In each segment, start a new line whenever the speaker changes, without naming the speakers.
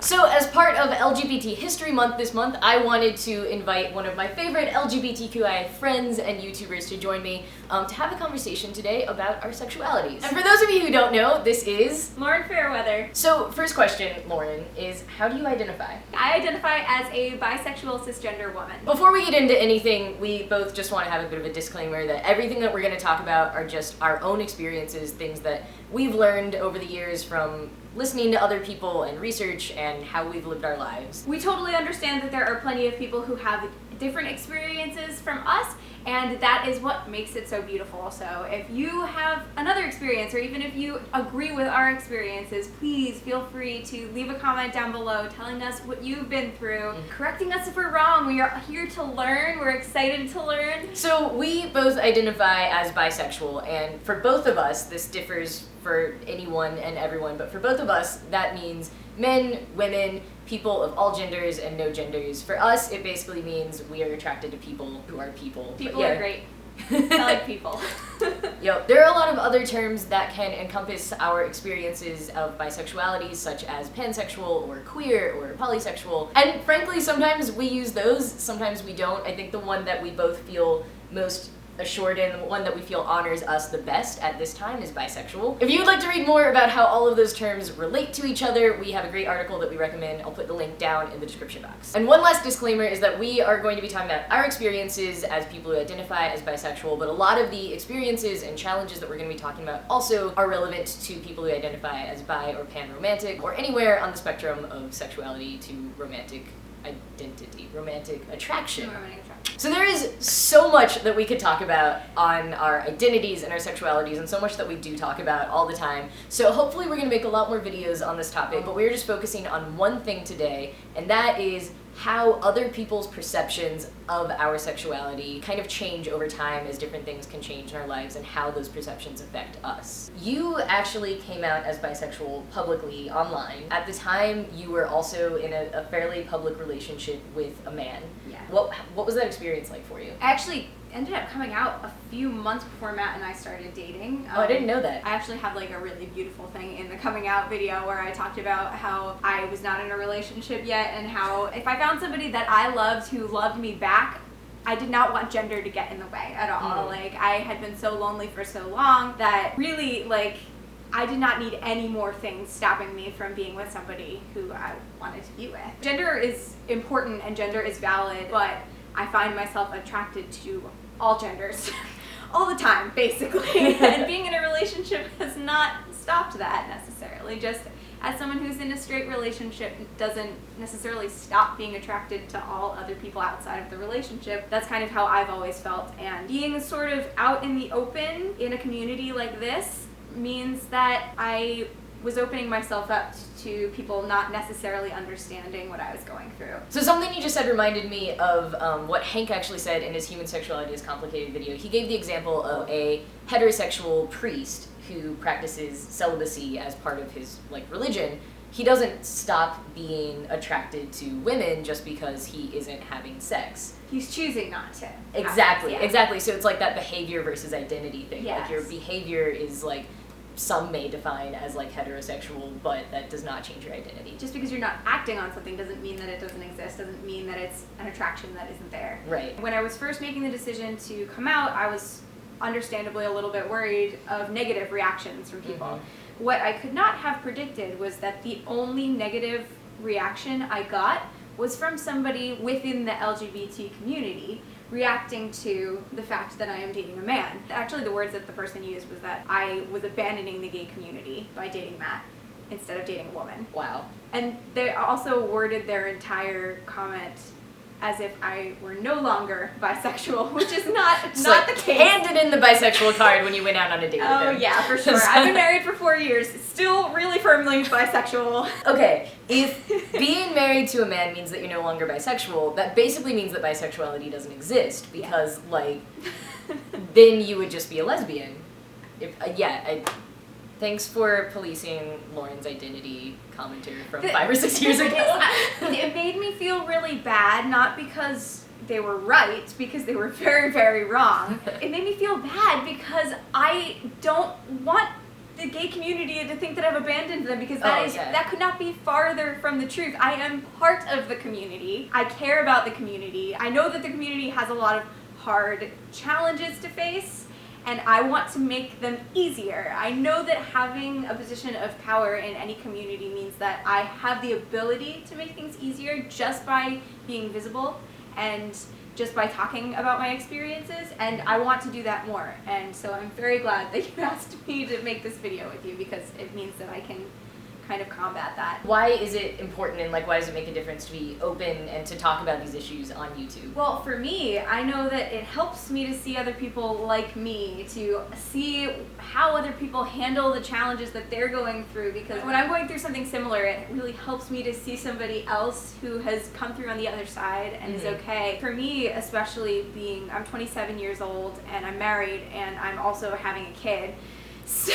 So as part of LGBT History Month this month, I wanted to invite one of my favorite LGBTQI friends and YouTubers to join me to have a conversation today about our sexualities. And for those of you who don't know, this is
Lauren Fairweather.
So first question, Lauren, is how do you identify?
I identify as a bisexual cisgender woman.
Before we get into anything, we both just want to have a bit of a disclaimer that everything that we're going to talk about are just our own experiences, things that we've learned over the years from listening to other people and research and how we've lived our lives.
We totally understand that there are plenty of people who have different experiences from us, and that is what makes it so beautiful. So if you have another experience, or even if you agree with our experiences, please feel free to leave a comment down below telling us what you've been through, correcting us if we're wrong. We are here to learn. We're excited to learn.
So we both identify as bisexual, and for both of us, this differs for anyone and everyone, but for both of us, that means men, women, people of all genders and no genders. For us, it basically means we are attracted to people who are people.
People are great. I like people.
There are a lot of other terms that can encompass our experiences of bisexuality, such as pansexual or queer or polysexual. And frankly, sometimes we use those, sometimes we don't. I think the one that we both feel most assured in, the one that we feel honors us the best at this time, is bisexual. If you would like to read more about how all of those terms relate to each other, we have a great article that we recommend. I'll put the link down in the description box. And one last disclaimer is that we are going to be talking about our experiences as people who identify as bisexual, but a lot of the experiences and challenges that we're going to be talking about also are relevant to people who identify as bi or pan-romantic, or anywhere on the spectrum of sexuality to romantic identity, romantic attraction. So there is so much that we could talk about on our identities and our sexualities, and so much that we do talk about all the time. So hopefully we're going to make a lot more videos on this topic, but we're just focusing on one thing today, and that is how other people's perceptions of our sexuality kind of change over time as different things can change in our lives, and how those perceptions affect us. You actually came out as bisexual publicly online. At the time, you were also in a fairly public relationship with a man.
Yeah.
What was that experience like for you?
I actually ended up coming out a few months before Matt and I started dating.
Oh, I didn't know that.
I actually have like a really beautiful thing in the coming out video where I talked about how I was not in a relationship yet, and how if I found somebody that I loved who loved me back, I did not want gender to get in the way at all. Like, I had been so lonely for so long that really, like, I did not need any more things stopping me from being with somebody who I wanted to be with. Gender is important and gender is valid, but I find myself attracted to all genders all the time, basically. And being in a relationship has not stopped that necessarily. Just as someone who's in a straight relationship doesn't necessarily stop being attracted to all other people outside of the relationship. That's kind of how I've always felt. And being sort of out in the open in a community like this means that I was opening myself up to people not necessarily understanding what I was going through.
So something you just said reminded me of what Hank actually said in his Human Sexuality is Complicated video. He gave the example of a heterosexual priest who practices celibacy as part of his religion. He doesn't stop being attracted to women just because he isn't having sex.
He's choosing not to.
Exactly,
yeah.
Exactly. So it's like that behavior versus identity thing.
Yes.
Like, your behavior is like, some may define as like heterosexual, but that does not change your identity.
Just because you're not acting on something doesn't mean that it doesn't exist, doesn't mean that it's an attraction that isn't there.
Right.
When I was first making the decision to come out, I was understandably a little bit worried of negative reactions from people.
Mm-hmm.
What I could not have predicted was that the only negative reaction I got was from somebody within the LGBT community reacting to the fact that I am dating a man. Actually, the words that the person used was that I was abandoning the gay community by dating Matt instead of dating a woman.
Wow.
And they also worded their entire comment as if I were no longer bisexual, which is not the case.
Handed in the bisexual card when you went out on a date with him.
Oh yeah, for sure. I've been married for 4 years, still really firmly bisexual.
Okay, if being married to a man means that you're no longer bisexual, that basically means that bisexuality doesn't exist, because then you would just be a lesbian. Thanks for policing Lauren's identity commentary from 5 or 6 years ago.
It made me feel really bad, not because they were right, because they were very, very wrong. It made me feel bad because I don't want the gay community and to think that I've abandoned them, because
yeah.
that could not be farther from the truth. I am part of the community. I care about the community. I know that the community has a lot of hard challenges to face, and I want to make them easier. I know that having a position of power in any community means that I have the ability to make things easier just by being visible and just by talking about my experiences, and I want to do that more. And so I'm very glad that you asked me to make this video with you, because it means that I can kind of combat that.
Why is it important, and like why does it make a difference to be open and to talk about these issues on YouTube?
Well, for me, I know that it helps me to see other people like me, to see how other people handle the challenges that they're going through, because when I'm going through something similar, it really helps me to see somebody else who has come through on the other side and is okay. For me, especially I'm 27 years old and I'm married and I'm also having a kid. So,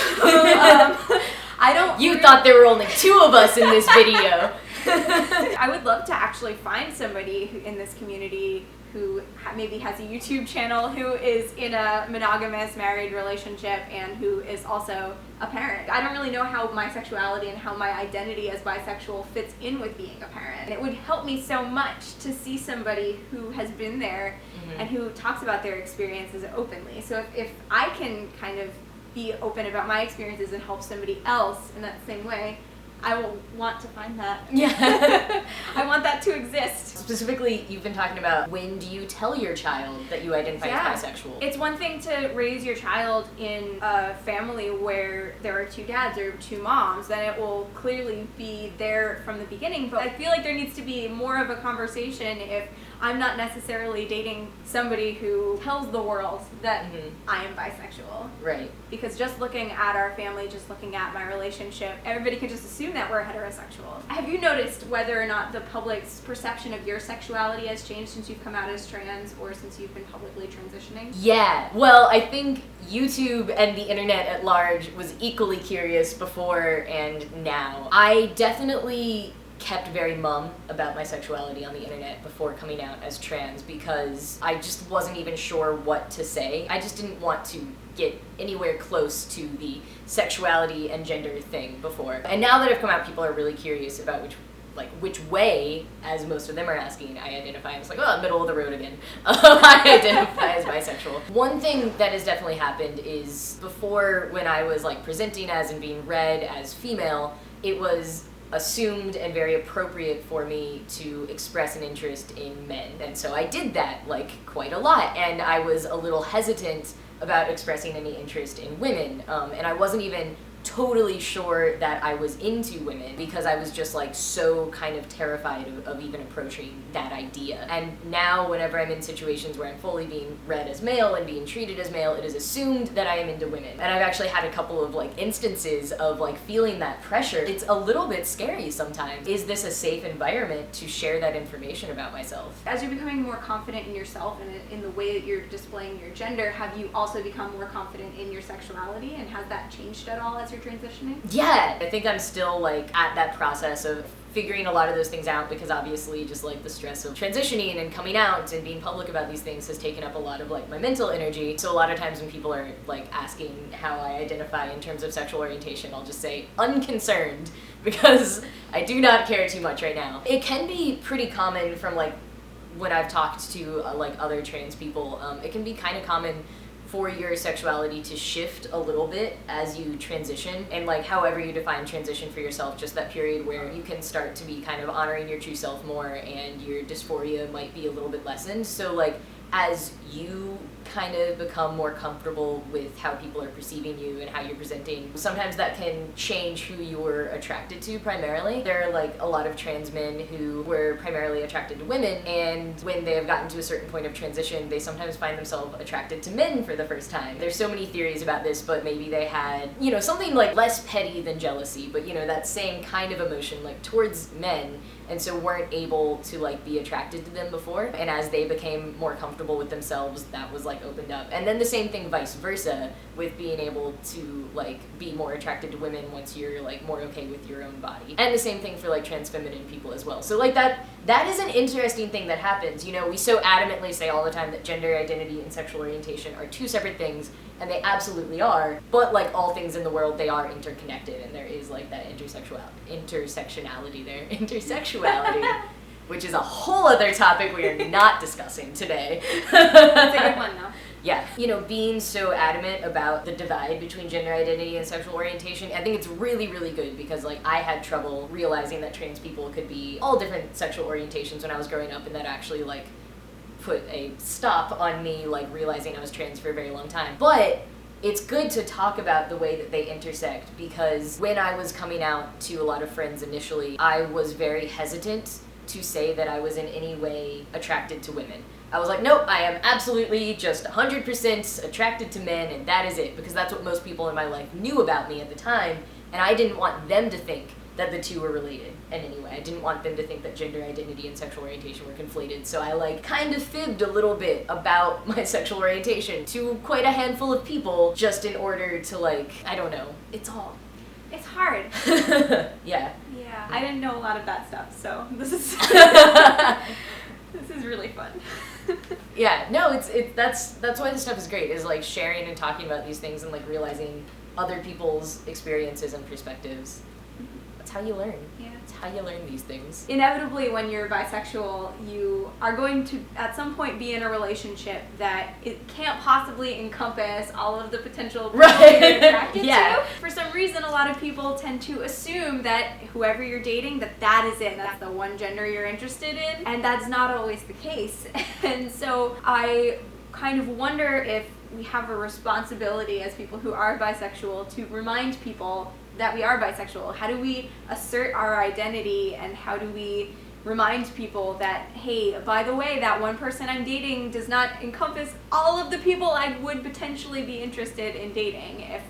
I don't...
You thought there were only 2 of us in this video.
I would love to actually find somebody in this community who maybe has a YouTube channel, who is in a monogamous married relationship, and who is also a parent. I don't really know how my sexuality and how my identity as bisexual fits in with being a parent. And it would help me so much to see somebody who has been there and who talks about their experiences openly. So if I can kind of be open about my experiences and help somebody else in that same way, I will want to find that.
Yeah.
I want that to exist.
Specifically, you've been talking about, when do you tell your child that you identify as bisexual?
It's one thing to raise your child in a family where there are 2 dads or 2 moms, then it will clearly be there from the beginning. But I feel like there needs to be more of a conversation if I'm not necessarily dating somebody who tells the world that I am bisexual.
Right.
Because just looking at our family, just looking at my relationship, everybody can just assume that we're heterosexual. Have you noticed whether or not the public's perception of your sexuality has changed since you've come out as trans, or since you've been publicly transitioning?
Yeah. Well, I think YouTube and the internet at large was equally curious before and now. I definitely kept very mum about my sexuality on the internet before coming out as trans, because I just wasn't even sure what to say. I just didn't want to get anywhere close to the sexuality and gender thing before. And now that I've come out, people are really curious about which way, as most of them are asking, I identify. And it's like, oh, middle of the road again. I identify as bisexual. One thing that has definitely happened is, before, when I was like presenting as and being read as female, it was assumed and very appropriate for me to express an interest in men. And so I did that like quite a lot, and I was a little hesitant about expressing any interest in women, and I wasn't even totally sure that I was into women, because I was just like so kind of terrified of even approaching that idea. And now whenever I'm in situations where I'm fully being read as male and being treated as male, it is assumed that I am into women. And I've actually had a couple of like instances of like feeling that pressure. It's a little bit scary sometimes. Is this a safe environment to share that information about myself?
As you're becoming more confident in yourself and in the way that you're displaying your gender, have you also become more confident in your sexuality, and has that changed at all as you're transitioning?
Yeah, I think I'm still like at that process of figuring a lot of those things out, because obviously just like the stress of transitioning and coming out and being public about these things has taken up a lot of like my mental energy. So a lot of times when people are like asking how I identify in terms of sexual orientation, I'll just say unconcerned, because I do not care too much right now. It can be pretty common from like when I've talked to like other trans people, it can be kind of common for your sexuality to shift a little bit as you transition, and like however you define transition for yourself, just that period where you can start to be kind of honoring your true self more and your dysphoria might be a little bit lessened. So like as you kind of become more comfortable with how people are perceiving you and how you're presenting, sometimes that can change who you're attracted to primarily. There are like a lot of trans men who were primarily attracted to women, and when they have gotten to a certain point of transition, they sometimes find themselves attracted to men for the first time. There's so many theories about this, but maybe they had, you know, something like less petty than jealousy, but you know, that same kind of emotion like towards men, and so weren't able to like be attracted to them before. And as they became more comfortable with themselves, that was like like opened up. And then the same thing vice versa with being able to like be more attracted to women once you're like more okay with your own body. And the same thing for like trans feminine people as well. So like that is an interesting thing that happens. You know, we so adamantly say all the time that gender identity and sexual orientation are two separate things, and they absolutely are, but like all things in the world, they are interconnected, and there is like that intersectionality there. Intersexuality. Which is a whole other topic we are not discussing today.
That's a good one, though.
Yeah. You know, being so adamant about the divide between gender identity and sexual orientation, I think it's really, really good because, like, I had trouble realizing that trans people could be all different sexual orientations when I was growing up, and that actually, like, put a stop on me, like, realizing I was trans for a very long time. But it's good to talk about the way that they intersect because when I was coming out to a lot of friends initially, I was very hesitant to say that I was in any way attracted to women. I was like, nope, I am absolutely just 100% attracted to men, and that is it, because that's what most people in my life knew about me at the time, and I didn't want them to think that the two were related in any way. I didn't want them to think that gender identity and sexual orientation were conflated, so I like kind of fibbed a little bit about my sexual orientation to quite a handful of people just in order to like, I don't know, it's
hard.
Yeah.
Yeah, I didn't know a lot of that stuff, so this is this is really fun.
Yeah, no, it's that's why this stuff is great, is like sharing and talking about these things and like realizing other people's experiences and perspectives. That's how you learn.
Yeah.
That's how you learn these things.
Inevitably, when you're bisexual, you are going to, at some point, be in a relationship that it can't possibly encompass all of the potential people you're attracted
Yeah.
to. For some reason, a lot of people tend to assume that whoever you're dating, that is it. That's the one gender you're interested in. And that's not always the case. And so I kind of wonder if we have a responsibility as people who are bisexual to remind people that we are bisexual. How do we assert our identity, and how do we remind people that, hey, by the way, that one person I'm dating does not encompass all of the people I would potentially be interested in dating if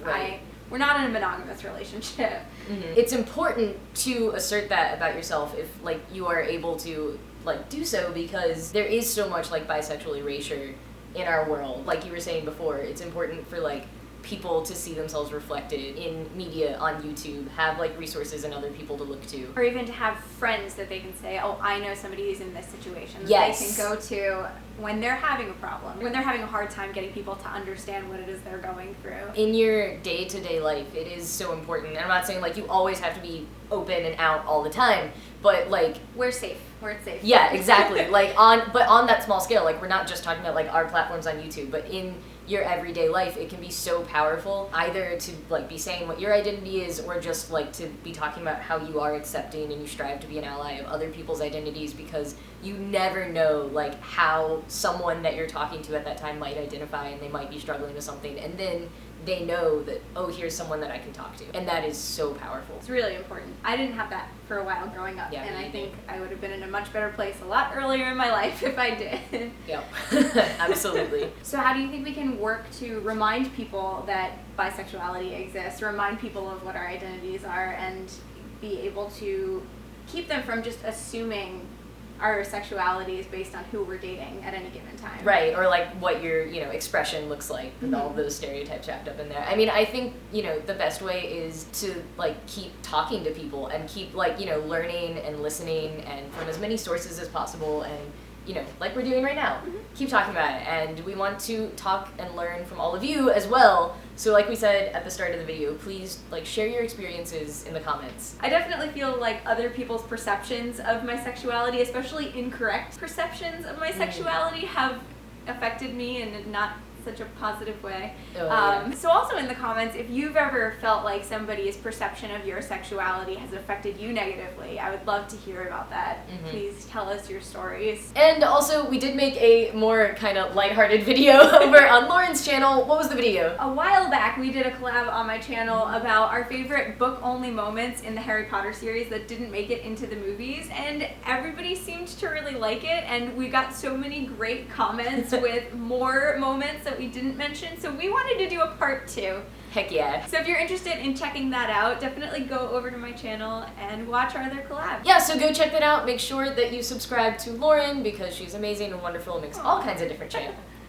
we're not in a monogamous relationship.
Mm-hmm. It's important to assert that about yourself if like you are able to like do so, because there is so much like bisexual erasure in our world. Like you were saying before, it's important for like people to see themselves reflected in media, on YouTube, have like resources and other people to look to.
Or even to have friends that they can say, oh, I know somebody who's in this situation that
Yes.
they can go to when they're having a problem, when they're having a hard time getting people to understand what it is they're going through.
In your day-to-day life, it is so important. And I'm not saying like you always have to be open and out all the time, but like
We're safe. Where it's safe.
yeah, exactly. Like on that small scale, like we're not just talking about like our platforms on YouTube, but in your everyday life, it can be so powerful either to like be saying what your identity is, or just like to be talking about how you are accepting and you strive to be an ally of other people's identities, because you never know like how someone that you're talking to at that time might identify, and they might be struggling with something, and then they know that, oh, here's someone that I can talk to, and that is so powerful.
It's really important. I didn't have that for a while growing up,
Yeah,
and I
me
think I would have been in a much better place a lot earlier in my life if I did.
Yep. Absolutely.
So how do you think we can work to remind people that bisexuality exists, remind people of what our identities are, and be able to keep them from just assuming our sexuality is based on who we're dating at any given time?
Right, or like what your, expression looks like with all of those stereotypes wrapped up in there. I mean, I think, the best way is to like keep talking to people and keep like, learning and listening and from as many sources as possible, and like we're doing right now.
Mm-hmm.
Keep talking about it, and we want to talk and learn from all of you as well. So like we said at the start of the video, please like share your experiences in the comments.
I definitely feel like other people's perceptions of my sexuality, especially incorrect perceptions of my sexuality, have affected me in not such a positive way.
Oh, yeah.
So also in the comments, if you've ever felt like somebody's perception of your sexuality has affected you negatively, I would love to hear about that.
Mm-hmm.
Please tell us your stories.
And also, we did make a more kind of lighthearted video over on Lauren's channel. What was the video?
A while back, we did a collab on my channel about our favorite book-only moments in the Harry Potter series that didn't make it into the movies, and everybody seemed to really like it, and we got so many great comments with more moments that we didn't mention, so we wanted to do a part 2.
Heck yeah.
So if you're interested in checking that out, definitely go over to my channel and watch our other collabs.
Yeah, so go check that out. Make sure that you subscribe to Lauren, because she's amazing and wonderful and makes all kinds of different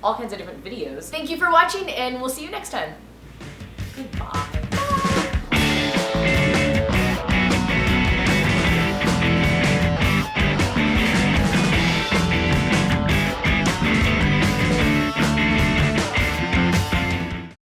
all kinds of different videos. Thank you for watching, and we'll see you next time.